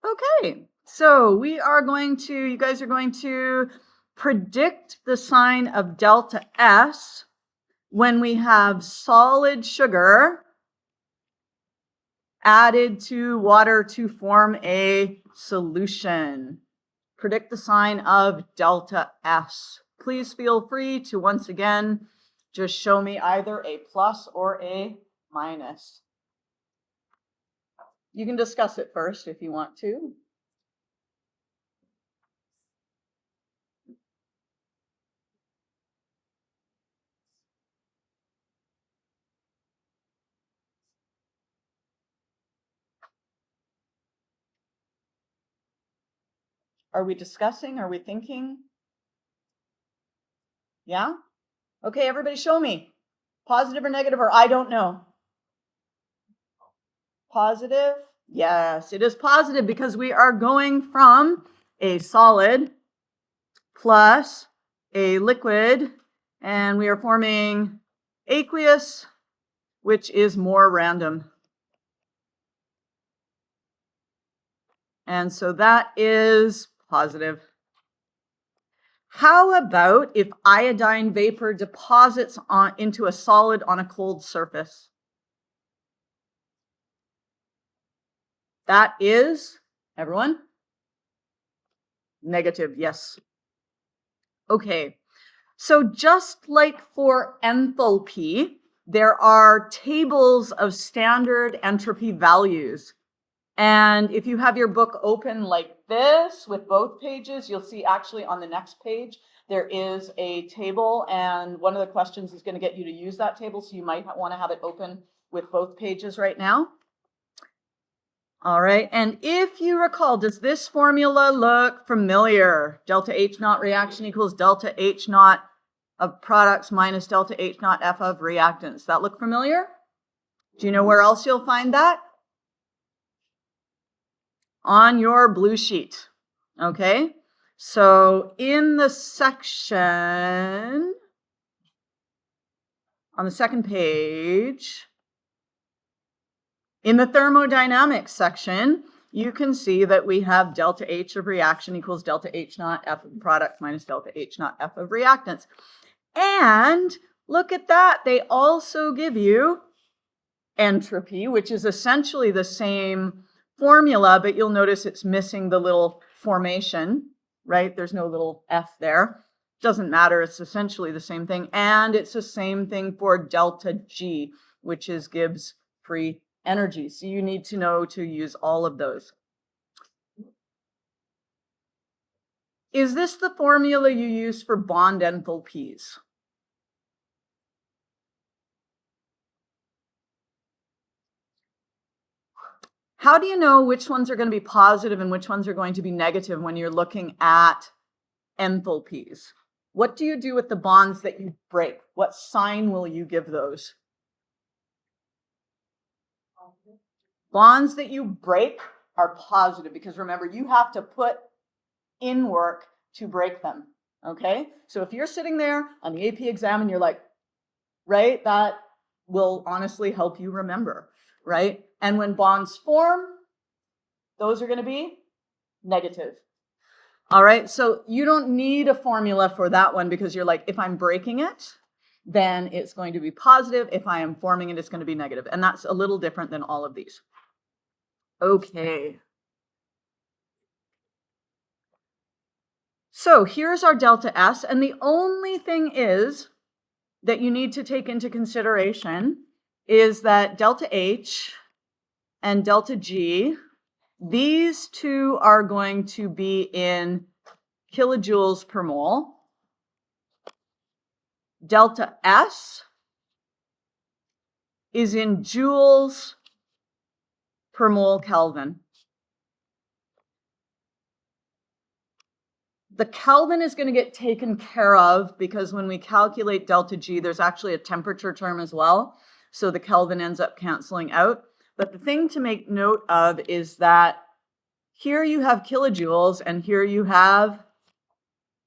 Okay, so you guys are going to predict the sign of delta S when we have solid sugar added to water to form a solution. Predict the sign of delta S. Please feel free to once again just show me either a plus or a minus. You can discuss it first if you want to. Are we discussing? Are we thinking? Yeah? Okay, everybody show me. Positive or negative, or I don't know. Positive? Yes, it is positive because we are going from a solid plus a liquid, and we are forming aqueous, which is more random. And so that is positive. How about if iodine vapor deposits into a solid on a cold surface? That is, everyone? Negative, yes. Okay, so just like for enthalpy, there are tables of standard entropy values. And if you have your book open like this with both pages, you'll see actually on the next page, there is a table, and one of the questions is going to get you to use that table, so you might want to have it open with both pages right now. All right, and if you recall, does this formula look familiar? Delta H naught reaction equals delta H naught of products minus delta H naught F of reactants. That look familiar? Do you know where else you'll find that? On your blue sheet, okay? So in the section, on the second page, in the thermodynamics section, you can see that we have delta H of reaction equals delta H naught F of products minus delta H naught F of reactants. And look at that, they also give you entropy, which is essentially the same formula, but you'll notice it's missing the little formation, right? There's no little F there. Doesn't matter, it's essentially the same thing. And it's the same thing for delta G, which is Gibbs free energy. So you need to know to use all of those. Is this the formula you use for bond enthalpies? How do you know which ones are going to be positive and which ones are going to be negative when you're looking at enthalpies? What do you do with the bonds that you break? What sign will you give those? Bonds that you break are positive because remember, you have to put in work to break them, okay? So if you're sitting there on the AP exam and you're like, right, that will honestly help you remember, right? And when bonds form, those are going to be negative. All right, so you don't need a formula for that one because you're like, if I'm breaking it, then it's going to be positive. If I am forming it, it's going to be negative. And that's a little different than all of these. Okay. So here's our delta S, and the only thing is that you need to take into consideration is that delta H and delta G, these two are going to be in kilojoules per mole. Delta S is in joules per mole Kelvin. The Kelvin is going to get taken care of because when we calculate delta G, there's actually a temperature term as well. So the Kelvin ends up canceling out. But the thing to make note of is that here you have kilojoules and here you have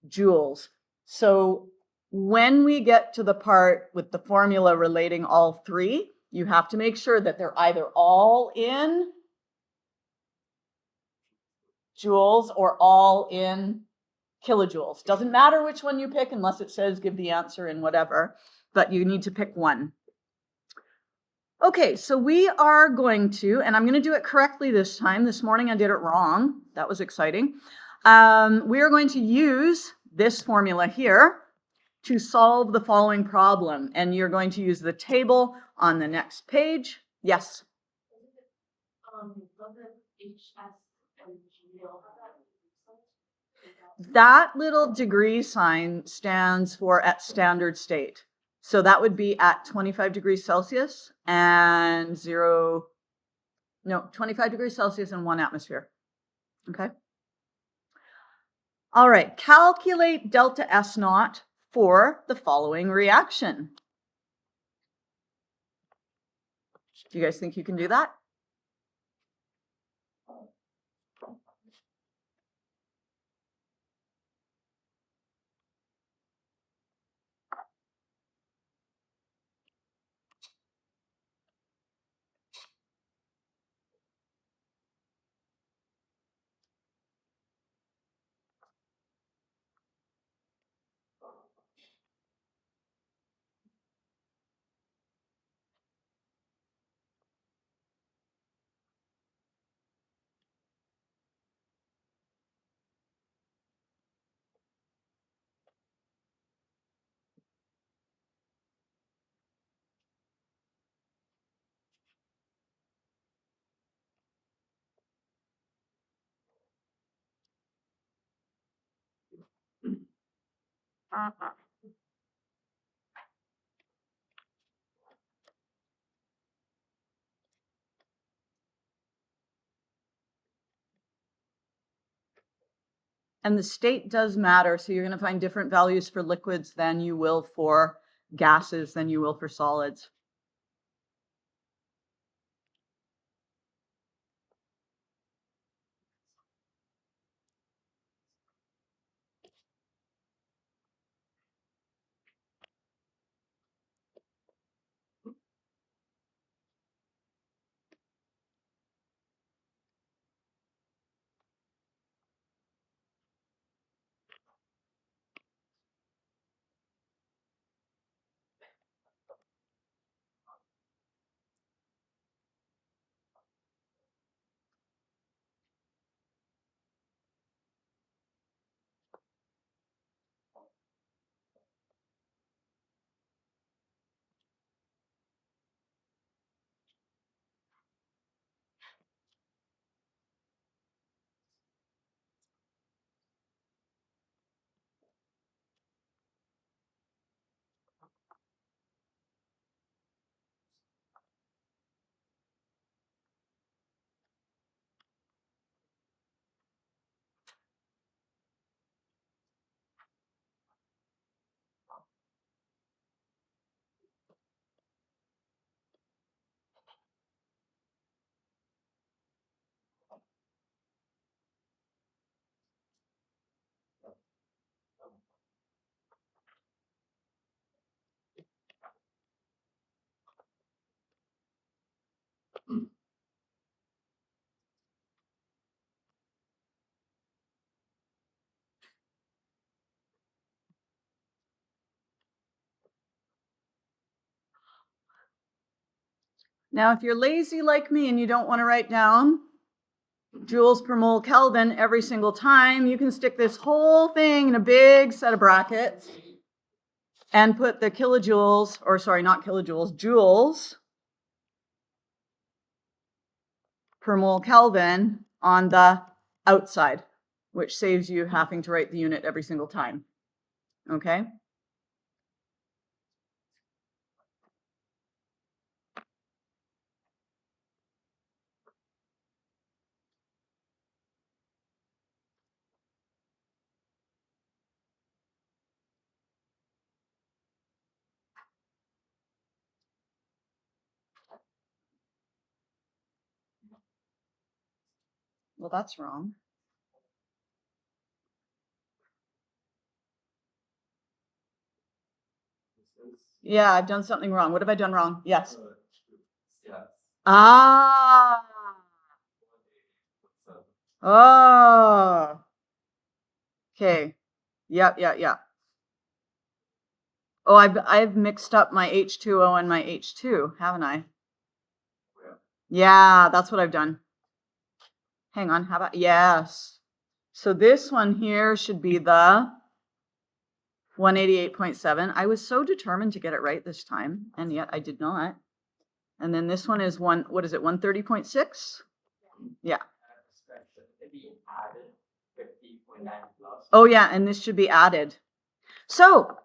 joules. So when we get to the part with the formula relating all three, you have to make sure that they're either all in joules or all in kilojoules. Doesn't matter which one you pick unless it says give the answer in whatever, but you need to pick one. Okay, so we are going to, and I'm going to do it correctly this time. This morning I did it wrong. That was exciting. We are going to use this formula here to solve the following problem. And you're going to use the table on the next page. Yes? That little degree sign stands for at standard state. So that would be at 25 degrees Celsius and 25 degrees Celsius and 1 atmosphere. Okay. All right, calculate delta S naught for the following reaction. Do you guys think you can do that? And the state does matter. So you're going to find different values for liquids than you will for gases, than you will for solids. Now, if you're lazy like me and you don't want to write down joules per mole Kelvin every single time, you can stick this whole thing in a big set of brackets and put the kilojoules, or sorry, not kilojoules, joules per mole Kelvin on the outside, which saves you having to write the unit every single time. Okay? Well, that's wrong. Yeah, I've done something wrong. What have I done wrong? Yes. Ah. Oh. Okay. Yep. Oh, I've mixed up my H2O and my H2, haven't I? Yeah, that's what I've done. Hang on, how about, yes. So this one here should be the 188.7. I was so determined to get it right this time, and yet I did not. And then this one is what is it, 130.6? Yeah. Oh yeah, and this should be added. So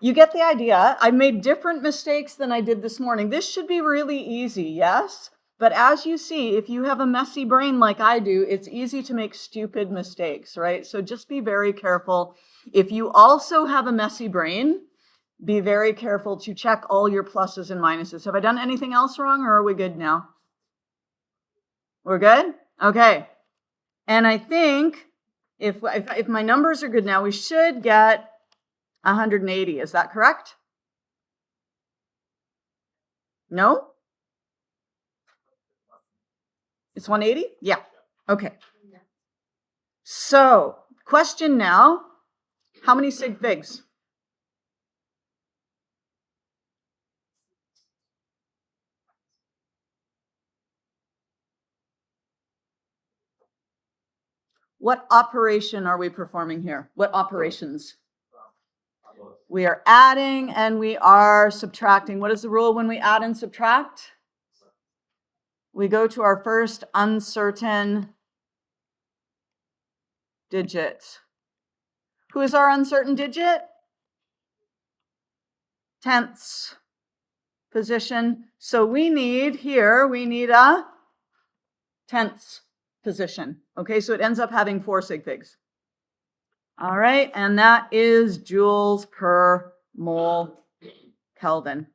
you get the idea. I made different mistakes than I did this morning. This should be really easy, yes? But as you see, if you have a messy brain like I do, it's easy to make stupid mistakes, right? So just be very careful. If you also have a messy brain, be very careful to check all your pluses and minuses. Have I done anything else wrong, or are we good now? We're good? Okay. And I think if my numbers are good now, we should get 180. Is that correct? No? It's 180? Yeah. Okay. So, question now, how many sig figs? What operation are we performing here? What operations? We are adding and we are subtracting. What is the rule when we add and subtract? We go to our first uncertain digit. Who is our uncertain digit? Tenths position. So we need a tenths position. Okay, so it ends up having 4 sig figs. All right, and that is joules per mole Kelvin.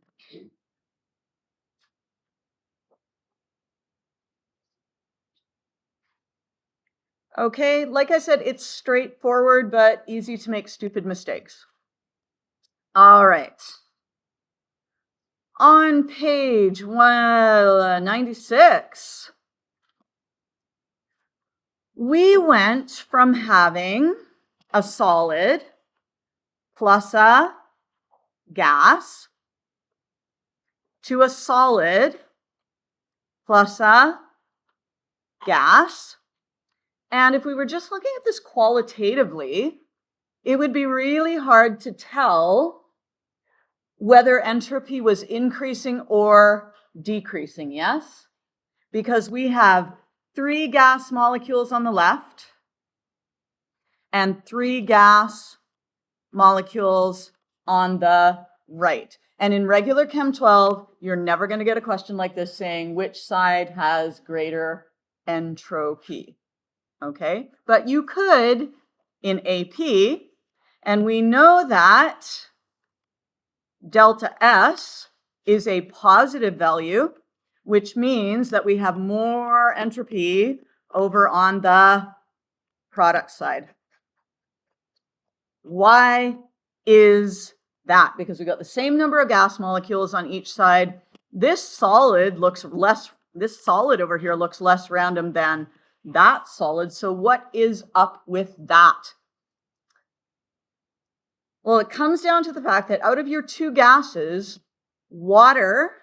Okay, like I said, it's straightforward, but easy to make stupid mistakes. All right. On page 96, we went from having a solid plus a gas to a solid plus a gas. And if we were just looking at this qualitatively, it would be really hard to tell whether entropy was increasing or decreasing, yes? Because we have 3 gas molecules on the left and 3 gas molecules on the right. And in regular Chem 12, you're never going to get a question like this saying which side has greater entropy. Okay? But you could in AP, and we know that delta S is a positive value, which means that we have more entropy over on the product side. Why is that? Because we've got the same number of gas molecules on each side. This solid over here looks less random than that solid. So what is up with that? Well, it comes down to the fact that out of your 2 gases, water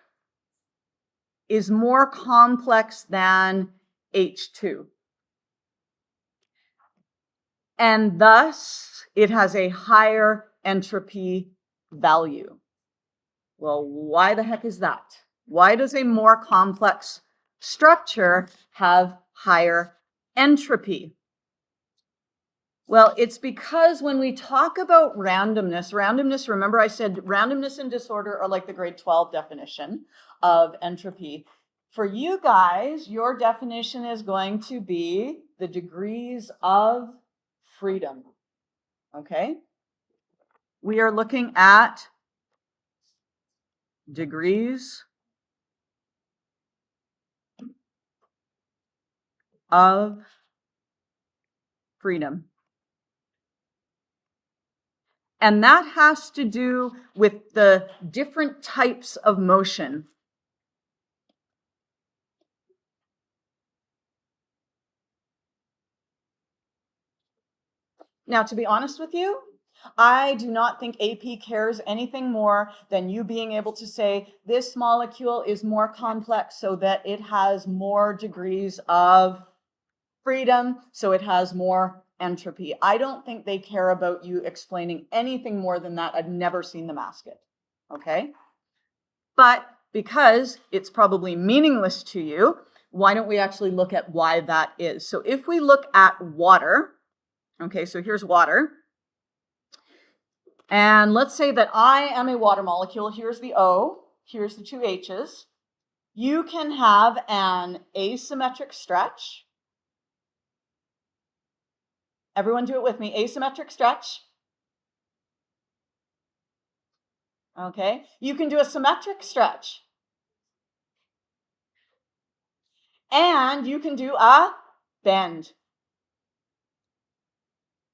is more complex than H2. And thus, it has a higher entropy value. Well, why the heck is that? Why does a more complex structure have higher entropy? Well, it's because when we talk about randomness, remember I said randomness and disorder are like the grade 12 definition of entropy. For you guys, your definition is going to be the degrees of freedom, okay? We are looking at degrees of freedom. And that has to do with the different types of motion. Now, to be honest with you, I do not think AP cares anything more than you being able to say this molecule is more complex so that it has more degrees of freedom, so it has more entropy. I don't think they care about you explaining anything more than that. I've never seen them ask it, okay? But because it's probably meaningless to you, why don't we actually look at why that is? So if we look at water, okay, so here's water. And let's say that I am a water molecule. Here's the O, here's the two H's. You can have an asymmetric stretch. Everyone do it with me. Asymmetric stretch. Okay. You can do a symmetric stretch. And you can do a bend.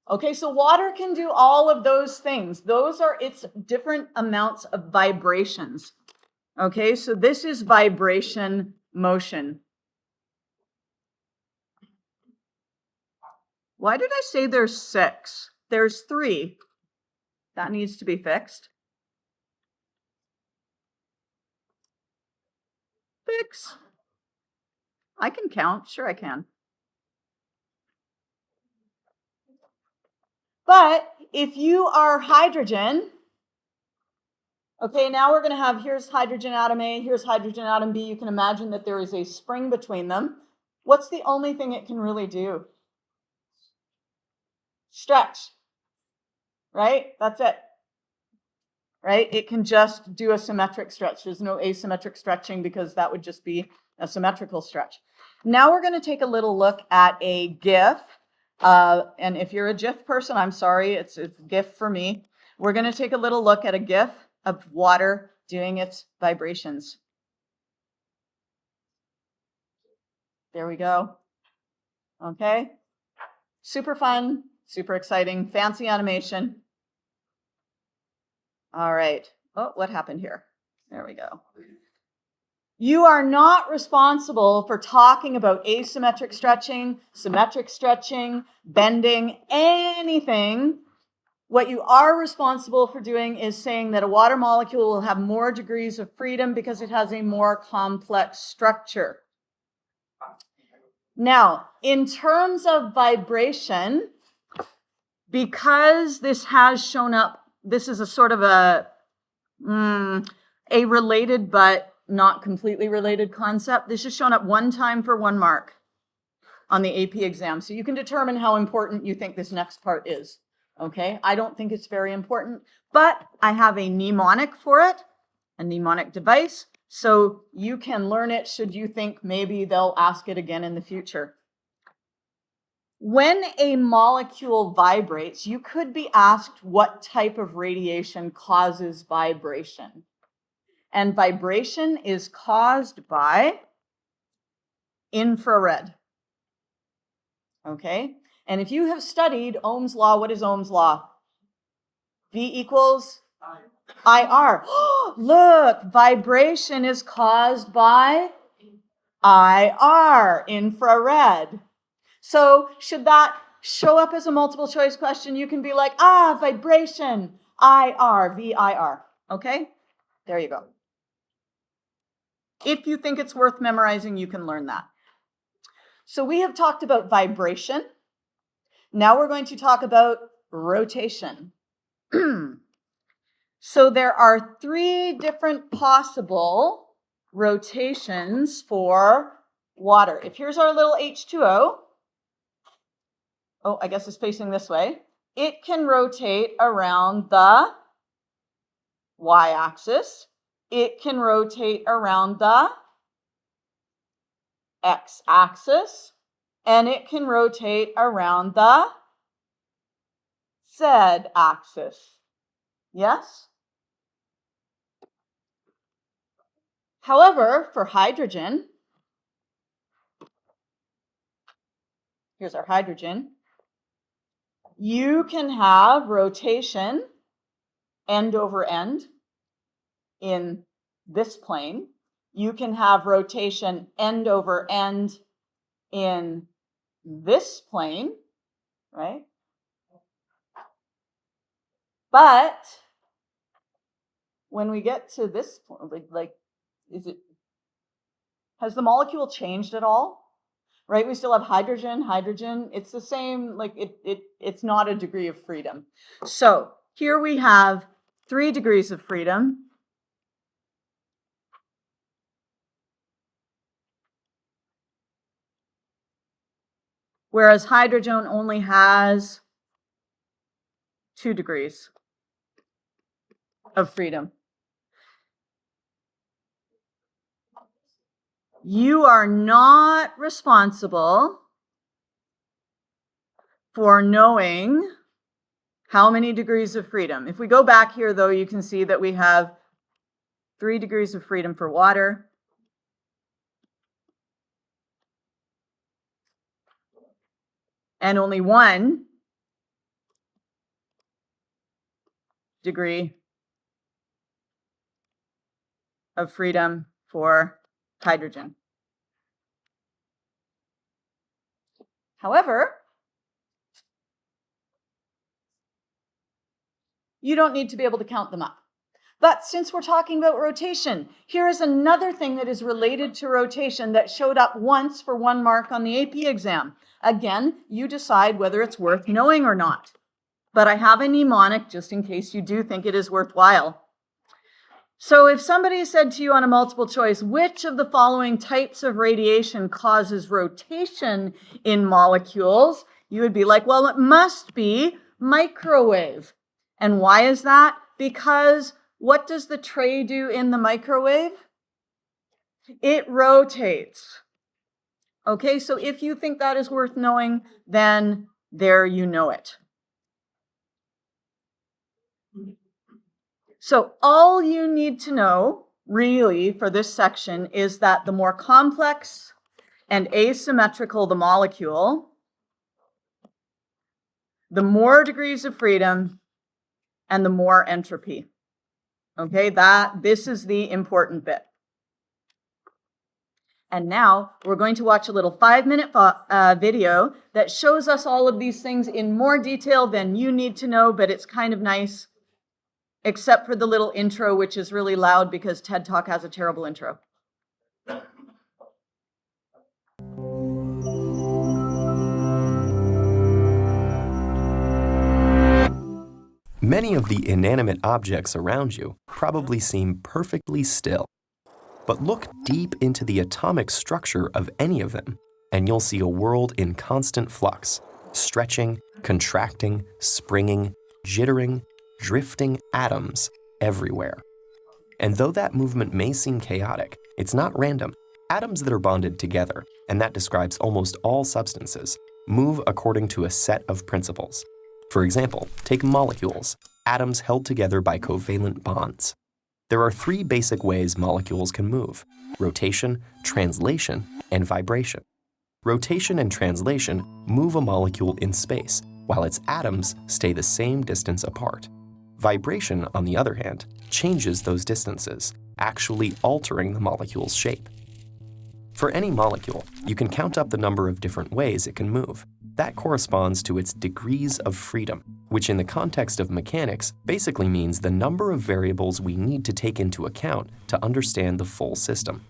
Okay, so water can do all of those things. Those are its different amounts of vibrations. Okay, so this is vibration motion. Why did I say there's 6? There's 3. That needs to be fixed. Fix. I can count. Sure I can. But if you are hydrogen, okay, now we're going to have, here's hydrogen atom A, here's hydrogen atom B. You can imagine that there is a spring between them. What's the only thing it can really do? Stretch, right? That's it, right? It can just do a symmetric stretch. There's no asymmetric stretching because that would just be a symmetrical stretch. Now we're going to take a little look at a GIF. And if you're a GIF person, I'm sorry, it's GIF for me. We're going to take a little look at a GIF of water doing its vibrations. There we go. Okay. Super fun, super exciting, fancy animation. All right. Oh, what happened here? There we go. You are not responsible for talking about asymmetric stretching, symmetric stretching, bending, anything. What you are responsible for doing is saying that a water molecule will have more degrees of freedom because it has a more complex structure. Now, in terms of vibration, because this has shown up, this is a sort of a related but not completely related concept. This is shown up one time for 1 mark on the AP exam. So you can determine how important you think this next part is. Okay, I don't think it's very important, but I have a mnemonic for it, a mnemonic device. So you can learn it should you think maybe they'll ask it again in the future. When a molecule vibrates, you could be asked what type of radiation causes vibration. And vibration is caused by infrared. Okay? And if you have studied Ohm's law, what is Ohm's law? V equals IR. Look, vibration is caused by IR, infrared. So should that show up as a multiple choice question, you can be like, vibration, IR, VIR. Okay? There you go. If you think it's worth memorizing, you can learn that. So we have talked about vibration. Now we're going to talk about rotation. So there are 3 different possible rotations for water. If here's our little H2O, I guess it's facing this way. It can rotate around the y-axis. It can rotate around the x-axis. And it can rotate around the z-axis. Yes? However, for hydrogen, here's our hydrogen, you can have rotation end over end in this plane. You can have rotation end over end in this plane, right? But when we get to this point, like, has the molecule changed at all? Right? We still have hydrogen. It's the same, like it's not a degree of freedom. So here we have 3 degrees of freedom. Whereas hydrogen only has 2 degrees of freedom. You are not responsible for knowing how many degrees of freedom. If we go back here, though, you can see that we have 3 degrees of freedom for water. And only 1 degree of freedom for hydrogen. However, you don't need to be able to count them up. But since we're talking about rotation, here is another thing that is related to rotation that showed up once for 1 mark on the AP exam. Again, you decide whether it's worth knowing or not. But I have a mnemonic just in case you do think it is worthwhile. So if somebody said to you on a multiple choice, which of the following types of radiation causes rotation in molecules, you would be like, well, it must be microwave. And why is that? Because what does the tray do in the microwave? It rotates. Okay, so if you think that is worth knowing, then there you know it. So all you need to know, really, for this section is that the more complex and asymmetrical the molecule, the more degrees of freedom and the more entropy. Okay, this is the important bit. And now we're going to watch a little 5-minute video that shows us all of these things in more detail than you need to know, but it's kind of nice, except for the little intro, which is really loud because TED Talk has a terrible intro. Many of the inanimate objects around you probably seem perfectly still. But look deep into the atomic structure of any of them, and you'll see a world in constant flux, stretching, contracting, springing, jittering, drifting atoms everywhere. And though that movement may seem chaotic, it's not random. Atoms that are bonded together, and that describes almost all substances, move according to a set of principles. For example, take molecules, atoms held together by covalent bonds. There are 3 basic ways molecules can move: rotation, translation, and vibration. Rotation and translation move a molecule in space, while its atoms stay the same distance apart. Vibration, on the other hand, changes those distances, actually altering the molecule's shape. For any molecule, you can count up the number of different ways it can move. That corresponds to its degrees of freedom, which in the context of mechanics basically means the number of variables we need to take into account to understand the full system.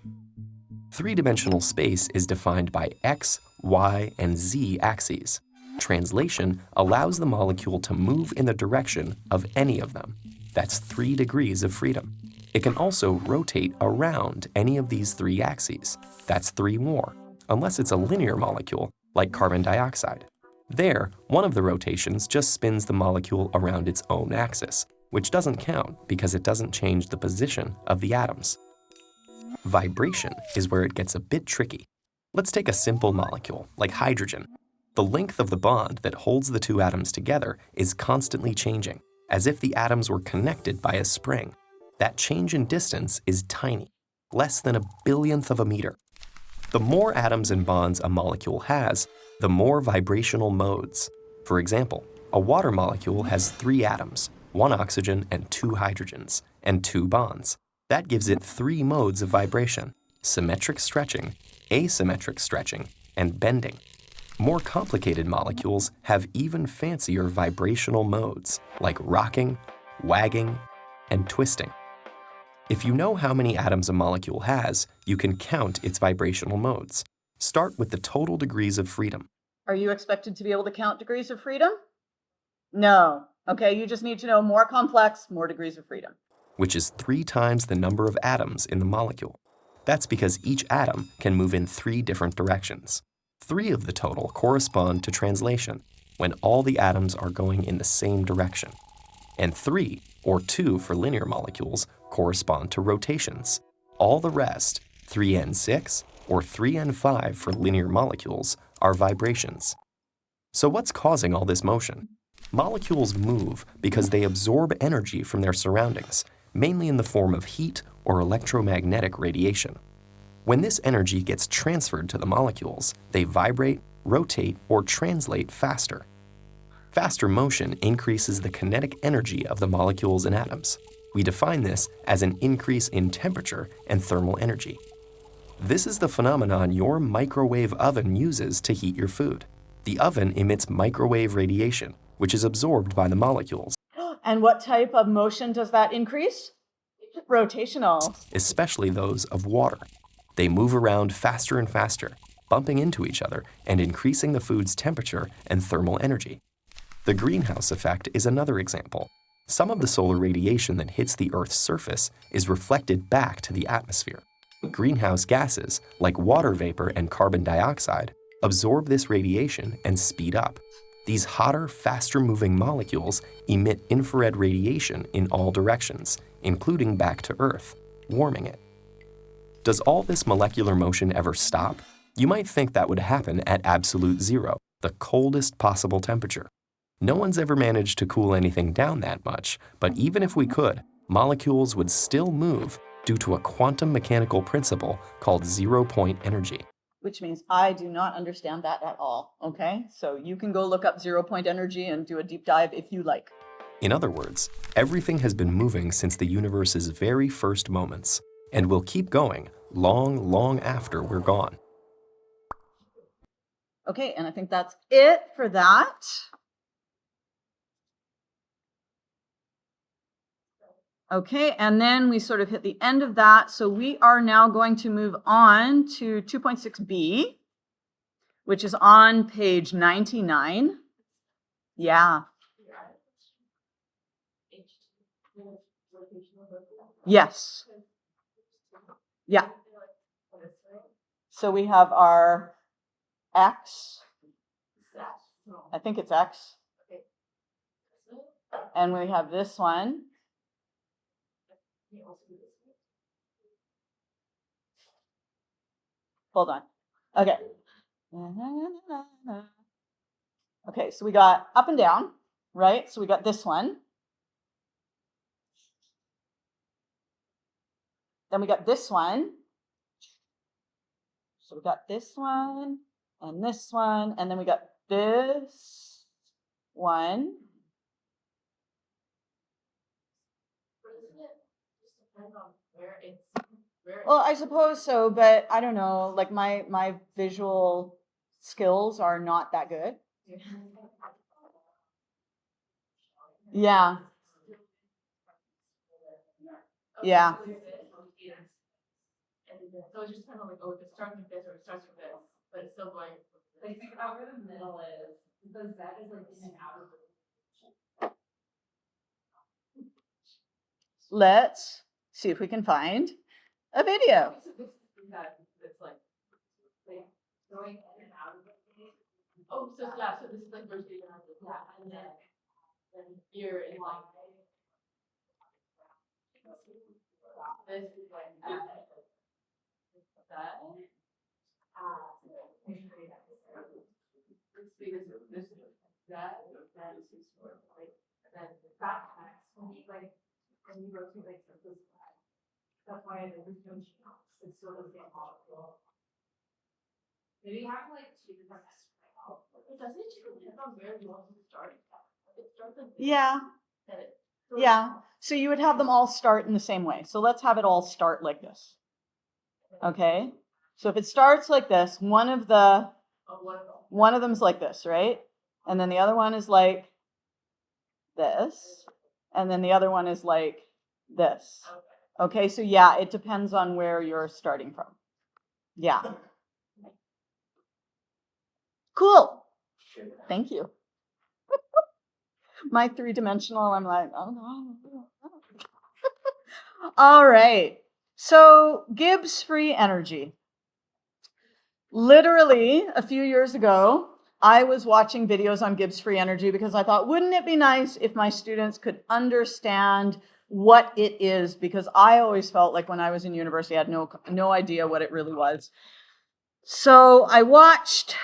3-dimensional space is defined by x, y, and z axes. Translation allows the molecule to move in the direction of any of them. That's 3 degrees of freedom. It can also rotate around any of these 3 axes. That's 3 more, unless it's a linear molecule, like carbon dioxide. There, one of the rotations just spins the molecule around its own axis, which doesn't count because it doesn't change the position of the atoms. Vibration is where it gets a bit tricky. Let's take a simple molecule, like hydrogen. The length of the bond that holds the 2 atoms together is constantly changing, as if the atoms were connected by a spring. That change in distance is tiny, less than a billionth of a meter. The more atoms and bonds a molecule has, the more vibrational modes. For example, a water molecule has 3 atoms, 1 oxygen and 2 hydrogens, and 2 bonds. That gives it 3 modes of vibration: symmetric stretching, asymmetric stretching, and bending. More complicated molecules have even fancier vibrational modes, like rocking, wagging, and twisting. If you know how many atoms a molecule has, you can count its vibrational modes. Start with the total degrees of freedom. Are you expected to be able to count degrees of freedom? No. Okay, you just need to know more complex, more degrees of freedom. Which is 3 times the number of atoms in the molecule. That's because each atom can move in 3 different directions. 3 of the total correspond to translation, when all the atoms are going in the same direction. And 3, or 2 for linear molecules, correspond to rotations. All the rest, 3n6 or 3n5 for linear molecules, are vibrations. So what's causing all this motion? Molecules move because they absorb energy from their surroundings, mainly in the form of heat or electromagnetic radiation. When this energy gets transferred to the molecules, they vibrate, rotate, or translate faster. Faster motion increases the kinetic energy of the molecules and atoms. We define this as an increase in temperature and thermal energy. This is the phenomenon your microwave oven uses to heat your food. The oven emits microwave radiation, which is absorbed by the molecules. And what type of motion does that increase? Rotational. Especially those of water. They move around faster and faster, bumping into each other and increasing the food's temperature and thermal energy. The greenhouse effect is another example. Some of the solar radiation that hits the Earth's surface is reflected back to the atmosphere. Greenhouse gases, like water vapor and carbon dioxide, absorb this radiation and speed up. These hotter, faster-moving molecules emit infrared radiation in all directions, including back to Earth, warming it. Does all this molecular motion ever stop? You might think that would happen at absolute zero, the coldest possible temperature. No one's ever managed to cool anything down that much, but even if we could, molecules would still move due to a quantum mechanical principle called zero-point energy. Which means I do not understand that at all, okay? So you can go look up zero-point energy and do a deep dive if you like. In other words, everything has been moving since the universe's very first moments, and will keep going long, long after we're gone. Okay, and I think that's it for that. Okay, and then we sort of hit the end of that. So we are now going to move on to 2.6b, which is on page 99. Yeah. Yes. Yeah. So we have our X. I think it's X. And we have this one. Hold on. Okay. Okay, so we got up and down, right? So we got this one. Then we got this one. So we got this one, and then we got this one. Well, I suppose so, but I don't know. Like my visual skills are not that good. Yeah. Yeah. So it's just kind of like, oh, if it starts with this or it starts with this, but it's still going. Like, think about where the middle is. Because that is like in and out of the. Let's see if we can find a video. So this is that it's like going in and out of the. Oh, so yeah, so this is like rotating around the and then here is like this is like that. It's because this is that is like and then that connects when you like when you rotate like this side. That's why it is no change. It's still the same molecule. Maybe you have like two different. It doesn't depend on where you want to start. It starts with Yeah. Yeah. So you would have them all start in the same way. So let's have it all start like this. Okay. So if it starts like this, one of the One of them's like this, right? And then the other one is like this. And then the other one is like this. Okay, so yeah, it depends on where you're starting from. Yeah. Cool. Thank you. My three-dimensional, I'm like, oh no. All right. So Gibbs free energy. Literally, a few years ago, I was watching videos on Gibbs free energy because I thought, wouldn't it be nice if my students could understand what it is? Because I always felt like when I was in university, I had no idea what it really was. So I watched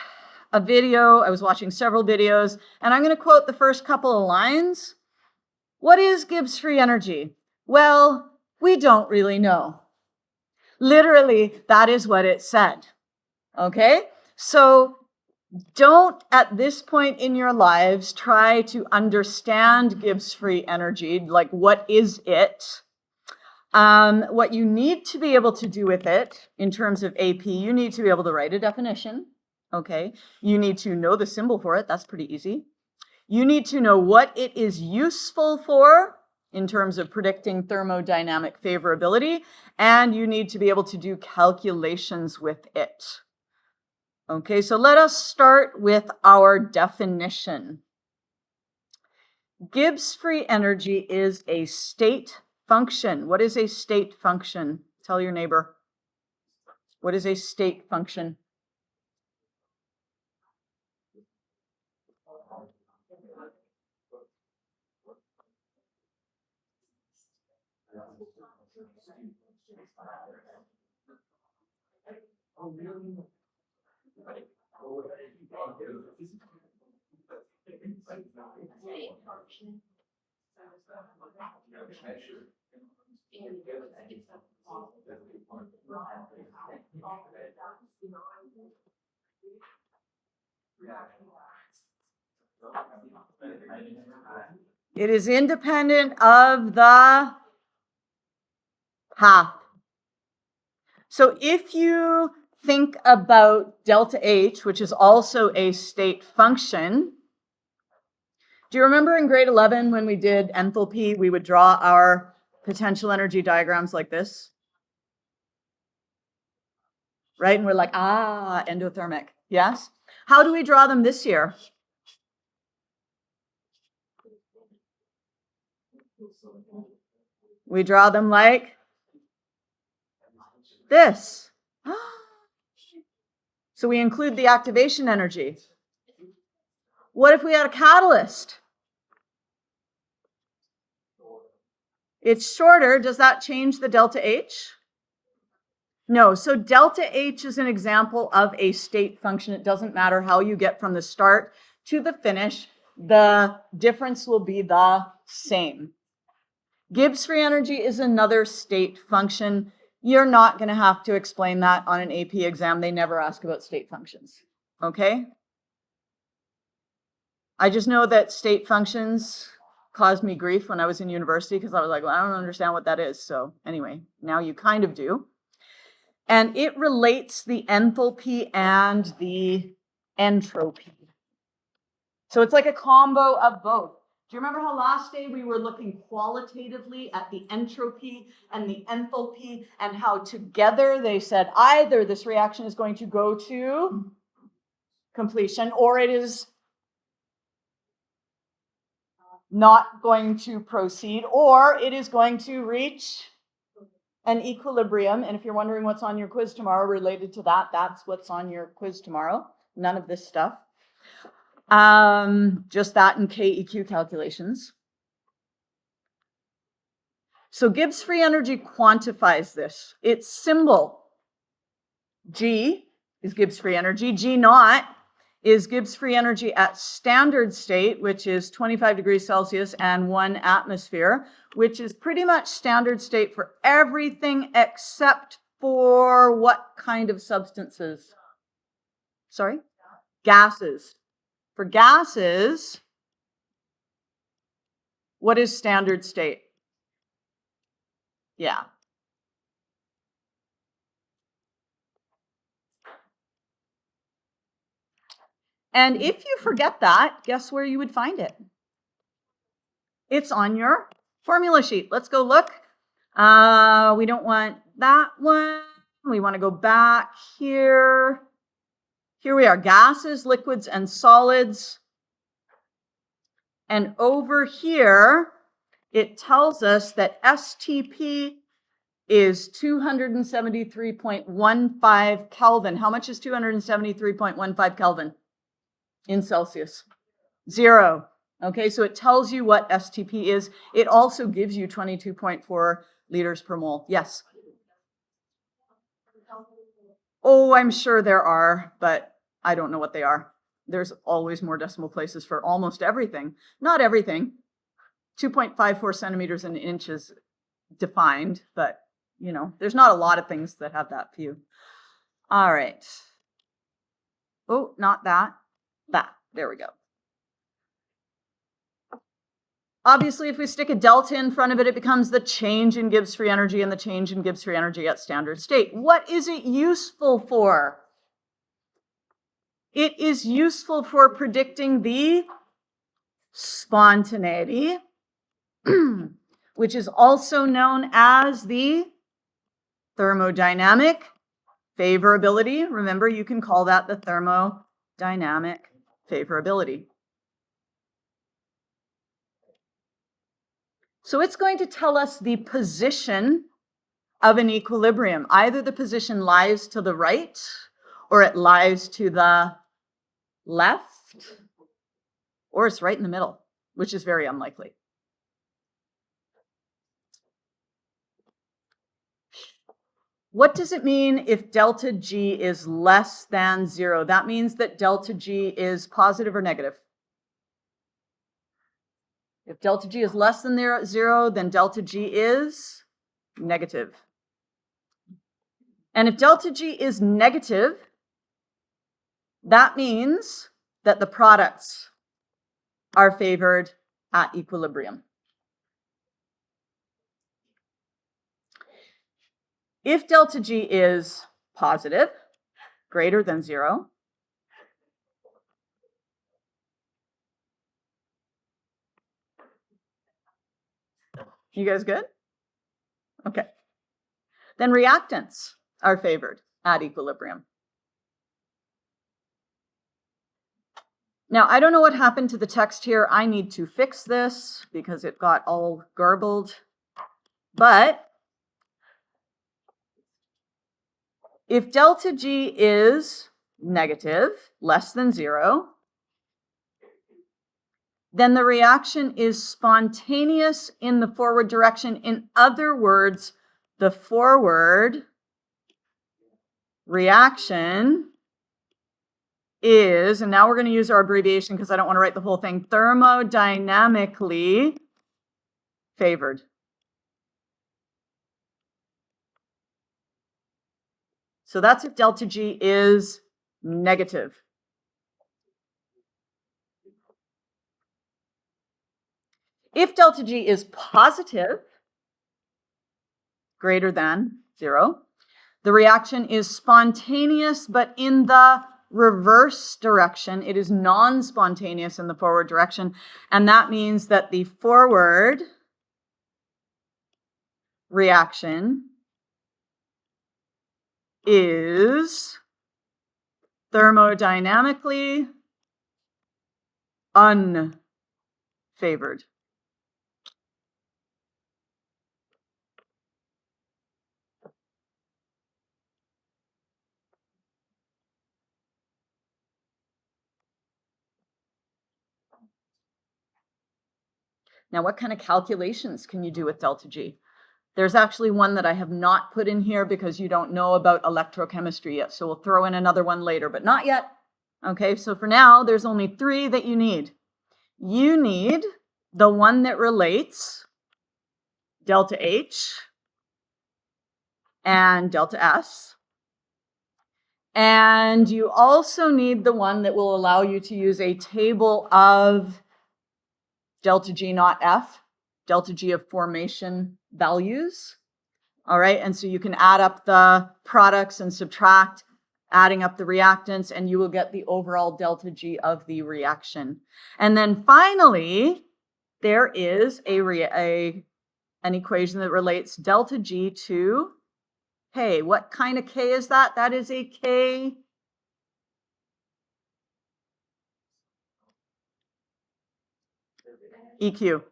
a video, I was watching several videos, and I'm going to quote the first couple of lines. What is Gibbs free energy? Well, we don't really know. Literally, that is what it said. Okay? So don't, at this point in your lives, try to understand Gibbs free energy. Like, what is it? What you need to be able to do with it in terms of AP, you need to be able to write a definition. Okay? You need to know the symbol for it. That's pretty easy. You need to know what it is useful for in terms of predicting thermodynamic favorability, and you need to be able to do calculations with it. Okay, so let us start with our definition. Gibbs free energy is a state function. What is a state function? Tell your neighbor. What is a state function? It is independent of the path. So if you think about delta H, which is also a state function, do you remember in grade 11 when we did enthalpy, we would draw our potential energy diagrams like this? Right? And we're like, endothermic. Yes? How do we draw them this year? We draw them like this. So we include the activation energy. What if we had a catalyst? It's shorter. Does that change the delta H? No. So delta H is an example of a state function. It doesn't matter how you get from the start to the finish. The difference will be the same. Gibbs free energy is another state function. You're not going to have to explain that on an AP exam. They never ask about state functions. Okay? I just know that state functions caused me grief when I was in university because I was like, well, I don't understand what that is. So anyway, now you kind of do. And it relates the enthalpy and the entropy. So it's like a combo of both. Do you remember how last day we were looking qualitatively at the entropy and the enthalpy and how together they said either this reaction is going to go to completion or it is not going to proceed or it is going to reach an equilibrium. And if you're wondering what's on your quiz tomorrow related to that, that's what's on your quiz tomorrow. None of this stuff. Just that and KEQ calculations. So Gibbs free energy quantifies this. Its symbol, G, is Gibbs free energy. G naught is Gibbs free energy at standard state, which is 25 degrees Celsius and 1 atmosphere, which is pretty much standard state for everything except for what kind of substances? Sorry? Gases. For gases, what is standard state? Yeah. And if you forget that, guess where you would find it? It's on your formula sheet. Let's go look. We don't want that one. We want to go back here. Here we are, gases, liquids, and solids. And over here, it tells us that STP is 273.15 Kelvin. How much is 273.15 Kelvin in Celsius? 0. Okay, so it tells you what STP is. It also gives you 22.4 liters per mole. Yes? Oh, I'm sure there are, but I don't know what they are. There's always more decimal places for almost everything. Not everything. 2.54 centimeters in inches defined, but you know, there's not a lot of things that have that few. All right. Oh, not that. That. There we go. Obviously, if we stick a delta in front of it, it becomes the change in Gibbs free energy and the change in Gibbs free energy at standard state. What is it useful for? It is useful for predicting the spontaneity, which is also known as the thermodynamic favorability. Remember, you can call that the thermodynamic favorability. So it's going to tell us the position of an equilibrium. Either the position lies to the right or it lies to the left, or it's right in the middle, which is very unlikely. What does it mean if delta G is less than 0? That means that delta G is positive or negative. If delta G is less than 0, then delta G is negative. And if delta G is negative, that means that the products are favored at equilibrium. If delta G is positive, greater than 0, you guys good? Okay. Then reactants are favored at equilibrium. Now, I don't know what happened to the text here. I need to fix this because it got all garbled. But if delta G is negative, less than 0, then the reaction is spontaneous in the forward direction. In other words, the forward reaction is, and now we're going to use our abbreviation because I don't want to write the whole thing, thermodynamically favored. So that's if delta G is negative. If delta G is positive, greater than 0, the reaction is spontaneous, but in the reverse direction. It is non-spontaneous in the forward direction, and that means that the forward reaction is thermodynamically unfavored. Now, what kind of calculations can you do with delta G? There's actually one that I have not put in here because you don't know about electrochemistry yet. So we'll throw in another one later, but not yet. Okay, so for now, there's only 3 that you need. You need the one that relates delta H and delta S. And you also need the one that will allow you to use a table of delta G naught F, delta G of formation values. All right, and so you can add up the products and subtract adding up the reactants, and you will get the overall delta G of the reaction. And then finally, there is an equation that relates delta G to K. What kind of K is that? That is a K EQ.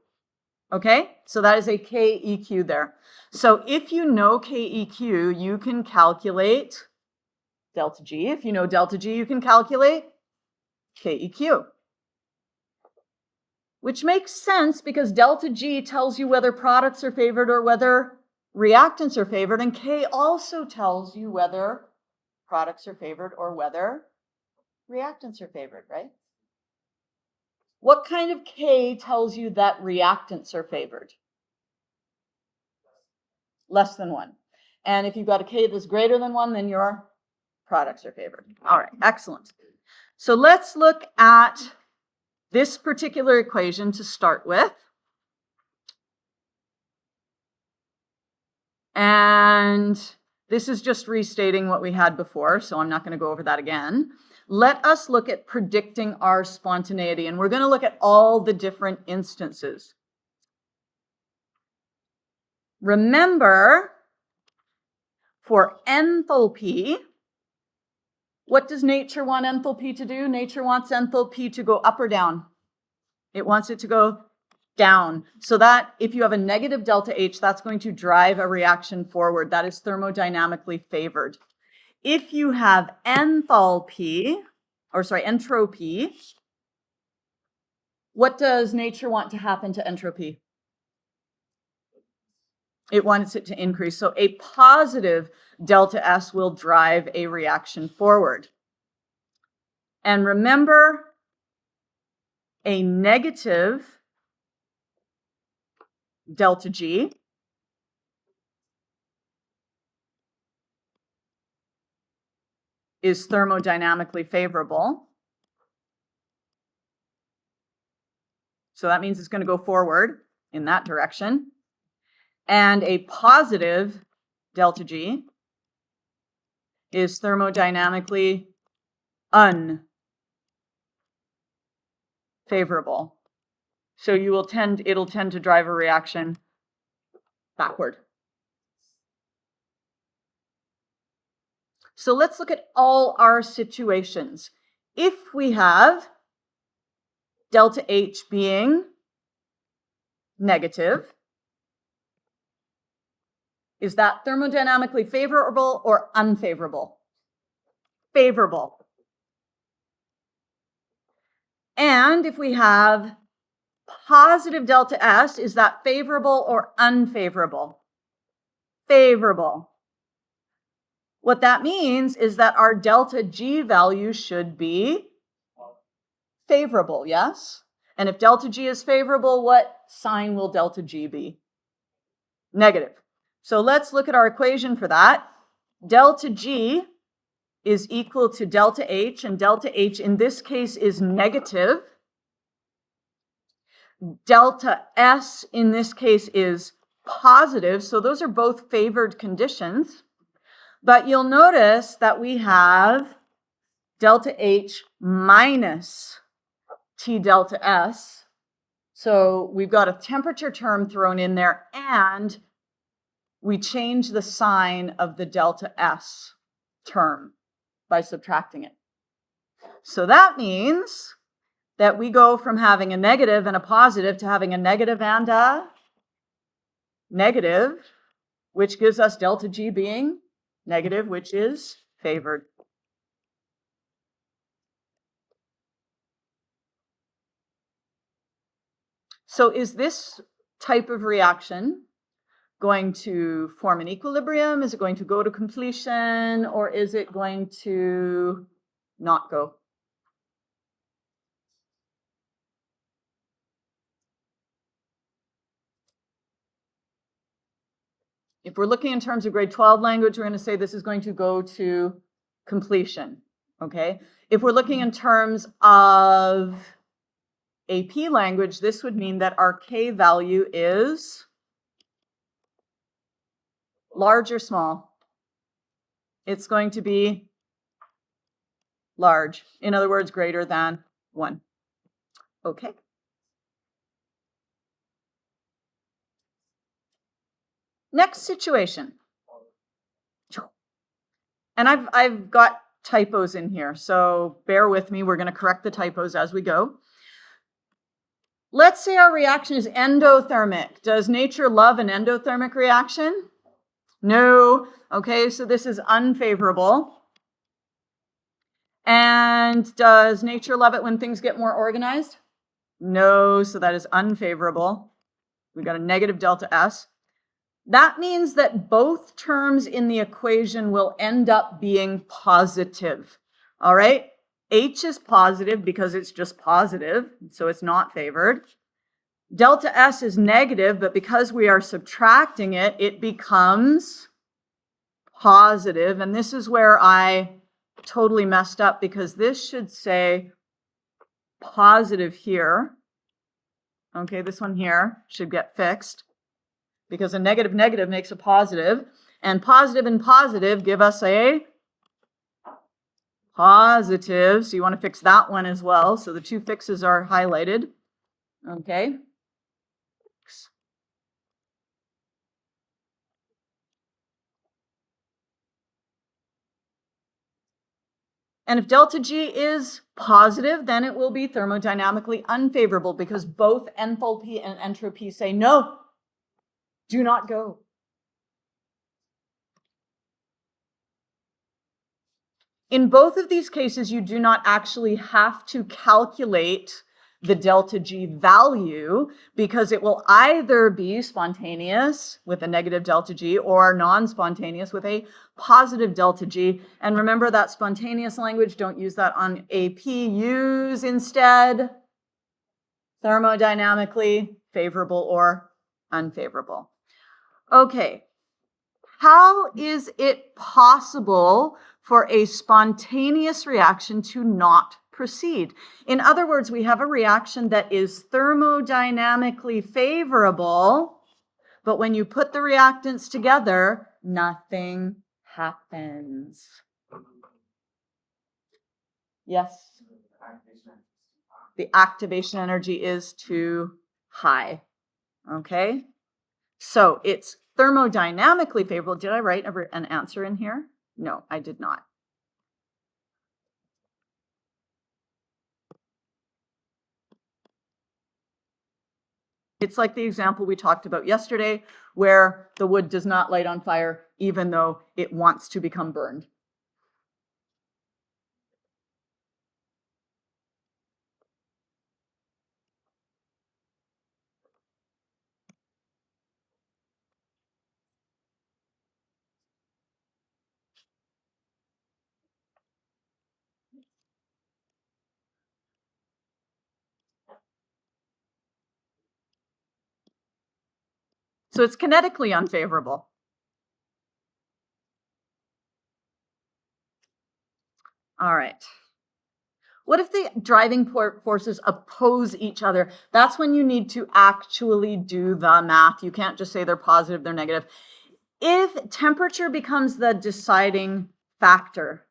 Okay, so that is a KEQ there. So if you know KEQ, you can calculate delta G. If you know delta G, you can calculate KEQ. Which makes sense because delta G tells you whether products are favored or whether reactants are favored, and K also tells you whether products are favored or whether reactants are favored, right? What kind of K tells you that reactants are favored? Less than 1. And if you've got a K that's greater than 1, then your products are favored. All right, excellent. So let's look at this particular equation to start with. And this is just restating what we had before, so I'm not going to go over that again. Let us look at predicting our spontaneity, and we're going to look at all the different instances. Remember, for enthalpy, what does nature want enthalpy to do? Nature wants enthalpy to go up or down. It wants it to go down. So that if you have a negative delta H, that's going to drive a reaction forward. That is thermodynamically favored. If you have entropy, what does nature want to happen to entropy? It wants it to increase. So a positive delta S will drive a reaction forward. And remember, a negative delta G is thermodynamically favorable. So that means it's going to go forward in that direction. And a positive delta G is thermodynamically unfavorable. So it'll tend to drive a reaction backward. So let's look at all our situations. If we have delta H being negative, is that thermodynamically favorable or unfavorable? Favorable. And if we have positive delta S, is that favorable or unfavorable? Favorable. What that means is that our delta G value should be favorable, yes? And if delta G is favorable, what sign will delta G be? Negative. So let's look at our equation for that. Delta G is equal to delta H, and delta H in this case is negative. Delta S in this case is positive, so those are both favored conditions. But you'll notice that we have delta H minus T delta S. So we've got a temperature term thrown in there, and we change the sign of the delta S term by subtracting it. So that means that we go from having a negative and a positive to having a negative and a negative, which gives us delta G being negative, which is favored. So is this type of reaction going to form an equilibrium? Is it going to go to completion, or is it going to not go? If we're looking in terms of grade 12 language, we're going to say this is going to go to completion, okay? If we're looking in terms of AP language, this would mean that our K value is large or small. It's going to be large. In other words, greater than 1. Okay. Next situation. And I've got typos in here, so bear with me. We're going to correct the typos as we go. Let's say our reaction is endothermic. Does nature love an endothermic reaction? No. Okay, so this is unfavorable. And does nature love it when things get more organized? No, so that is unfavorable. We got a negative delta S. That means that both terms in the equation will end up being positive. All right? H is positive because it's just positive, so it's not favored. Delta S is negative, but because we are subtracting it, it becomes positive. And this is where I totally messed up because this should say positive here. Okay, this one here should get fixed because a negative negative makes a positive, and positive give us a positive. So you want to fix that one as well. So the two fixes are highlighted. Okay. And if delta G is positive, then it will be thermodynamically unfavorable because both enthalpy and entropy say, no, do not go. In both of these cases, you do not actually have to calculate the delta G value because it will either be spontaneous with a negative delta G or non-spontaneous with a positive delta G. And remember that spontaneous language, don't use that on AP. Use instead thermodynamically favorable or unfavorable. Okay, how is it possible for a spontaneous reaction to not proceed? In other words, we have a reaction that is thermodynamically favorable, but when you put the reactants together, nothing happens. Yes? The activation energy is too high. Okay? So it's thermodynamically favorable. Did I write an answer in here? No, I did not. It's like the example we talked about yesterday, where the wood does not light on fire, even though it wants to become burned. So it's kinetically unfavorable. All right. What if the driving forces oppose each other? That's when you need to actually do the math. You can't just say they're positive, they're negative. If temperature becomes the deciding factor,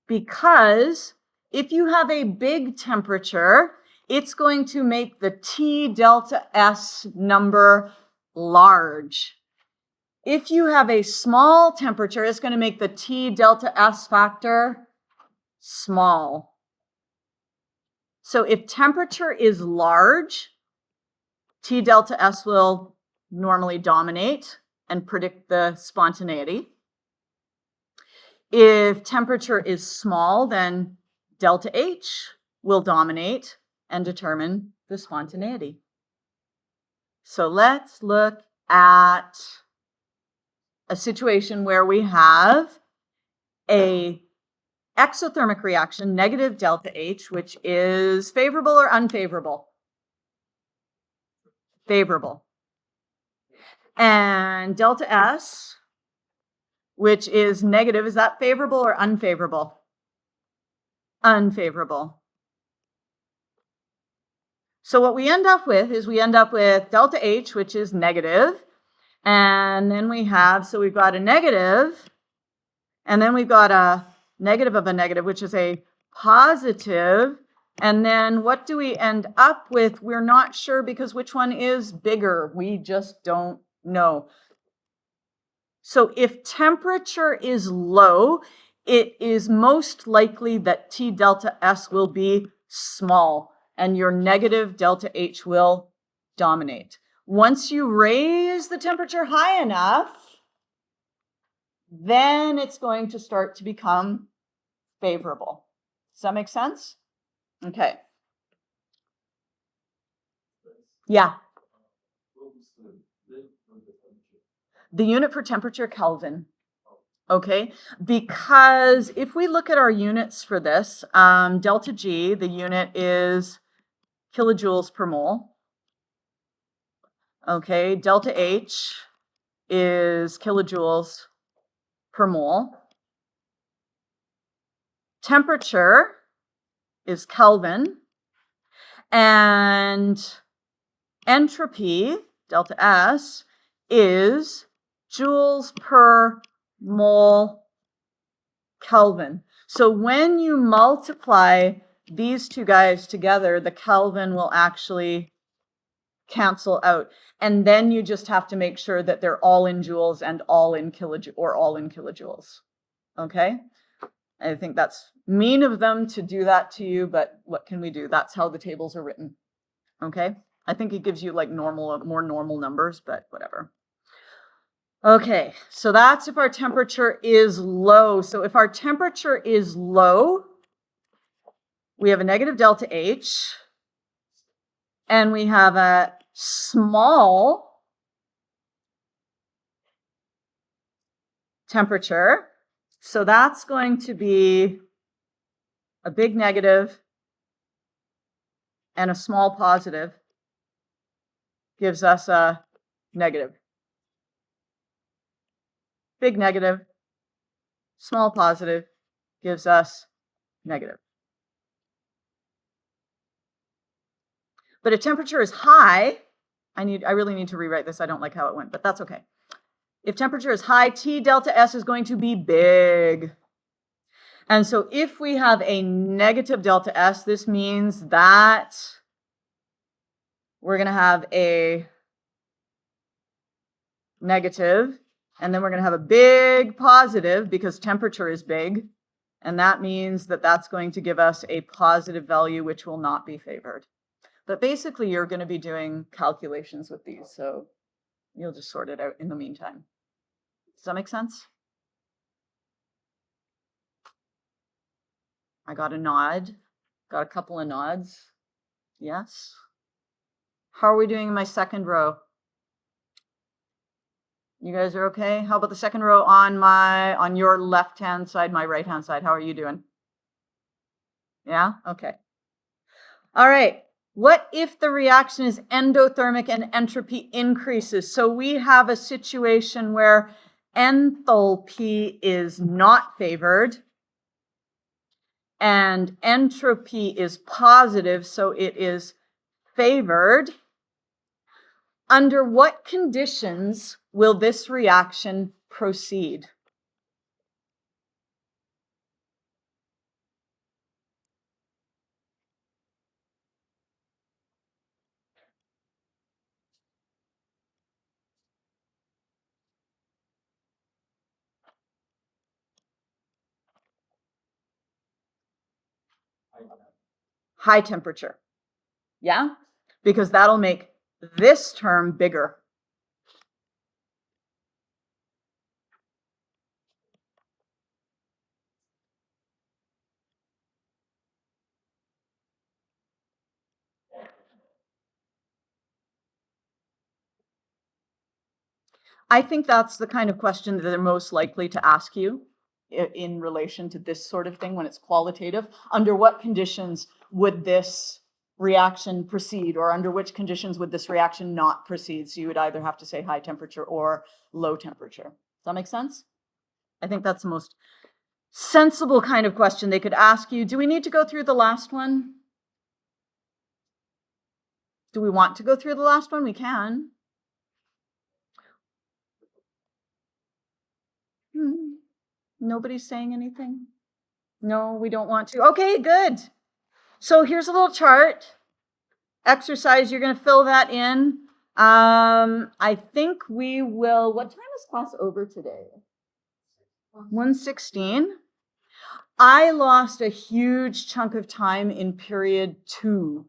because if you have a big temperature, it's going to make the T delta S number large. If you have a small temperature, it's going to make the T delta S factor small. So if temperature is large, T delta S will normally dominate and predict the spontaneity. If temperature is small, then delta H will dominate and determine the spontaneity. So let's look at a situation where we have a exothermic reaction, negative delta H, which is favorable or unfavorable? Favorable. And delta S, which is negative, is that favorable or unfavorable? Unfavorable. So what we end up with is delta H, which is negative, and then we have, so we've got a negative, and then we've got a negative of a negative, which is a positive. And then what do we end up with? We're not sure because which one is bigger? We just don't know. So if temperature is low, it is most likely that T delta S will be small and your negative delta H will dominate. Once you raise the temperature high enough, then it's going to start to become favorable. Does that make sense? Okay. Yeah. The unit for temperature, Kelvin. Okay, because if we look at our units for this, delta G, the unit is kilojoules per mole. Okay, delta H is kilojoules per mole. Temperature is Kelvin. And entropy, delta S, is joules per mole Kelvin. So when you multiply these two guys together, the Kelvin will actually cancel out. And then you just have to make sure that they're all in joules and all in kilojoules. Okay? I think that's mean of them to do that to you, but what can we do? That's how the tables are written. Okay? I think it gives you like more normal numbers, but whatever. Okay, so that's if our temperature is low. So if our temperature is low, we have a negative delta H, and we have a small temperature. So that's going to be a big negative and a small positive gives us a negative. Big negative, small positive gives us negative. But if temperature is high, I really need to rewrite this. I don't like how it went, but that's okay. If temperature is high, T delta S is going to be big. And so if we have a negative delta S, this means that we're going to have a negative, and then we're going to have a big positive because temperature is big. And that means that that's going to give us a positive value, which will not be favored. But basically, you're going to be doing calculations with these, so you'll just sort it out in the meantime. Does that make sense? I got a nod. Got a couple of nods. Yes. How are we doing in my second row? You guys are okay? How about the second row on your left-hand side, my right-hand side? How are you doing? Yeah? Okay. All right. What if the reaction is endothermic and entropy increases? So we have a situation where enthalpy is not favored and entropy is positive, so it is favored. Under what conditions will this reaction proceed? High temperature. Yeah? Because that'll make this term bigger. I think that's the kind of question that they're most likely to ask you in relation to this sort of thing when it's qualitative. Under what conditions would this reaction proceed, or under which conditions would this reaction not proceed? So you would either have to say high temperature or low temperature. Does that make sense? I think that's the most sensible kind of question they could ask you. Do we need to go through the last one? Do we want to go through the last one? We can. Nobody's saying anything? No, we don't want to. Okay, good. So here's a little chart. Exercise, you're going to fill that in. I think we will, what time is class over today? 1:16. I lost a huge chunk of time in period 2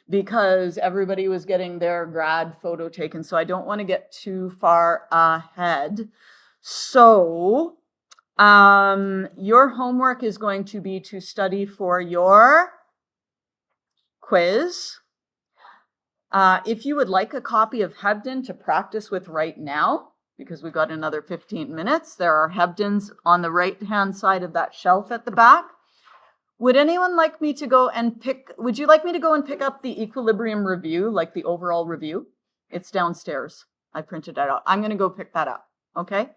because everybody was getting their grad photo taken. So I don't want to get too far ahead. So your homework is going to be to study for your quiz. If you would like a copy of Hebden to practice with right now, because we've got another 15 minutes, there are Hebdens on the right-hand side of that shelf at the back. Would anyone like me to go and would you like me to go and pick up the equilibrium review, like the overall review? It's downstairs. I printed that out. I'm going to go pick that up, okay?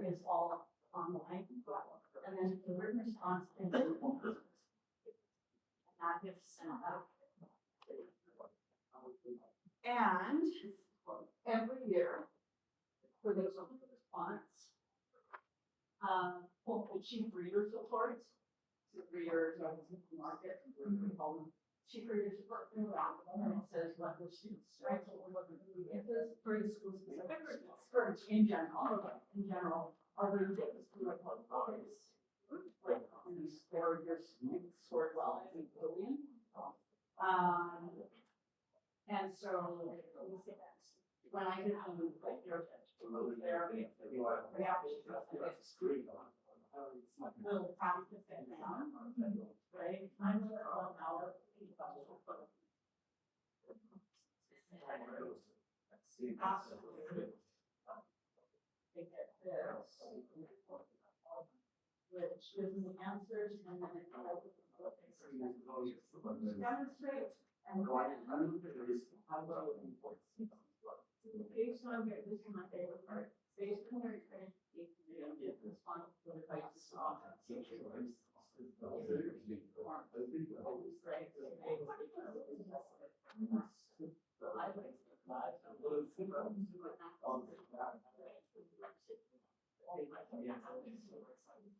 is all online, and then the written response is and that gets sent out. And every year, for those open response, the chief readers reports, readers are in the market, chief readers report, and it says what the students strike, what the it is for the school specific, or in general, other things like what colors, like you scored your students scored well in Boolean. And so when I did like your therapy, we actually will have to sit down, right? I'm a little hour. Absolutely. They get this, which gives me answers, and then it demonstrate and based on your, this is my favorite part, based on your experience, respond to the advice.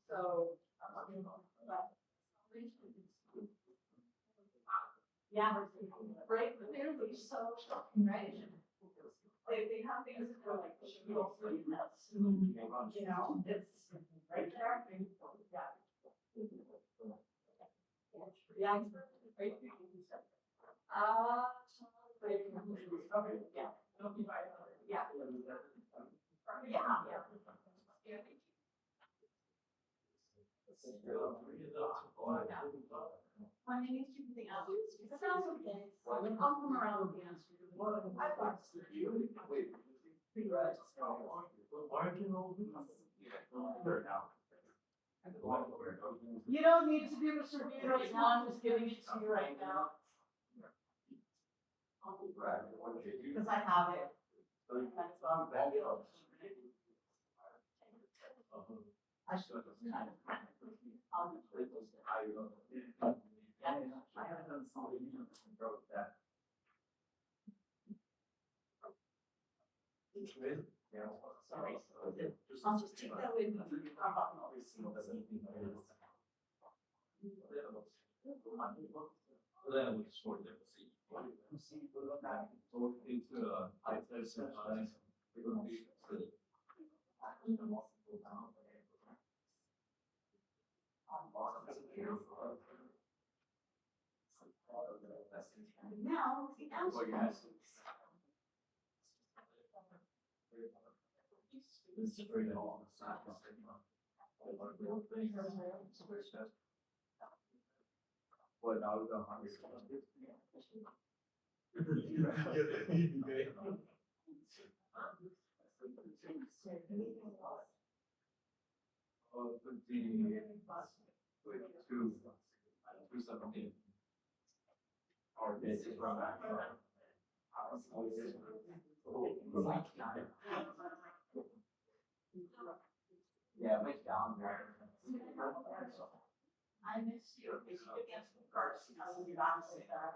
So, yeah, right, but they're so shocking, right? They have things that are like, you know, it's right there. Yeah. Right. Yeah. Yeah. Yeah. My name is something else. It sounds okay. I'll come around with the answer. I've got you. You don't need to do this review right now. I'm just giving it to you right now. Because I have it. I should have kind of. Sorry. I'll just take that with me. Now, the answer. What I was on yeah, went down there. I missed you. If you could answer the first, I would be back to say that.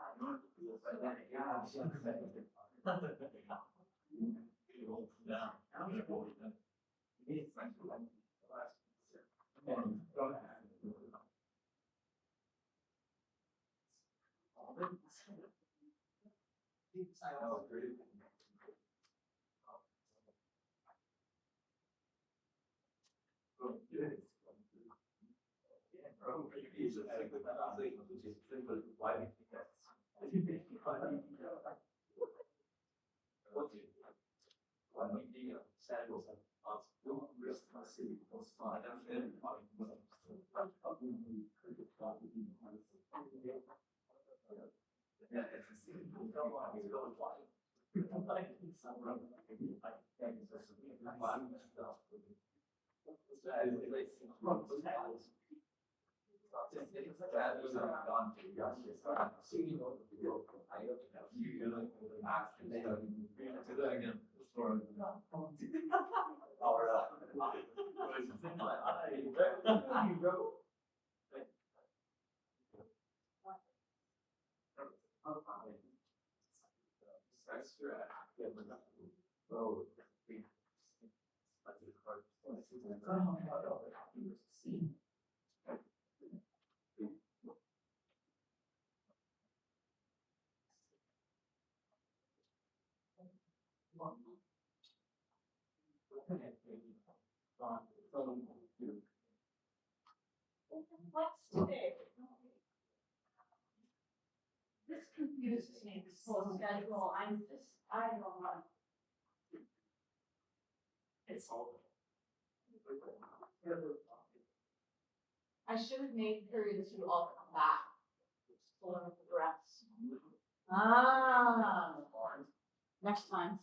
What's today? This confuses me, this whole schedule, I don't know. It's. I should have made periods you all come back. For the rest. Ah. Next time.